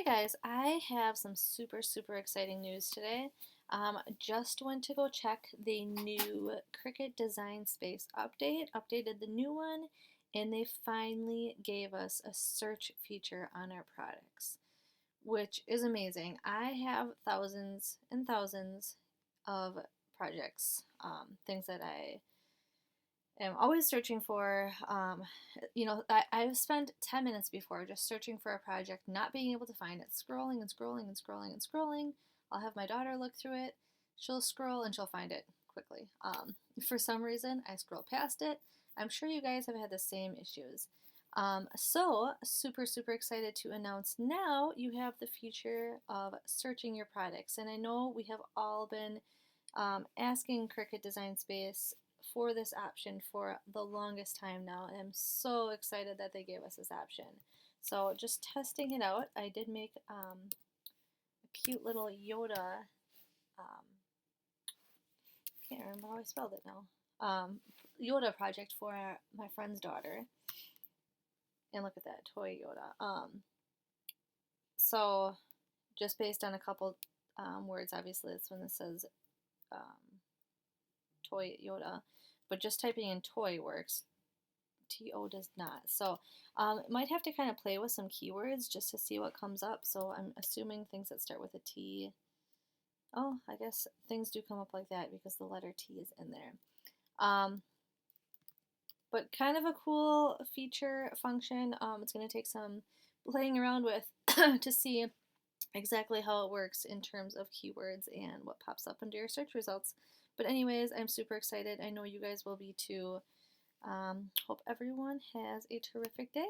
Hey guys, I have some super exciting news today. Just went to go check the new Cricut Design Space updated the new one, and they finally gave us a search feature on our products, which is amazing. I have thousands and thousands of projects, things that I am always searching for. I've spent 10 minutes before just searching for a project, not being able to find it, scrolling and scrolling and scrolling and scrolling. I'll have my daughter look through it. She'll scroll and she'll find it quickly. For some reason, I scroll past it. I'm sure you guys have had the same issues. So super excited to announce now you have the feature of searching your products. And I know we have all been asking Cricut Design Space for this option for the longest time now, and I'm so excited that they gave us this option. So just testing it out, I did make a cute little Yoda, can't remember how I spelled it now, Yoda project for my friend's daughter. And look at that, toy Yoda. So just based on a couple words, obviously it's when this says toy Yoda, but just typing in toy works. TO does not. So might have to kind of play with some keywords just to see what comes up. So I'm assuming things that start with a T. Oh, I guess things do come up like that because the letter T is in there. But kind of a cool feature function. It's going to take some playing around with to see exactly how it works in terms of keywords and what pops up under your search results. But anyways, I'm super excited. I know you guys will be too. Hope everyone has a terrific day.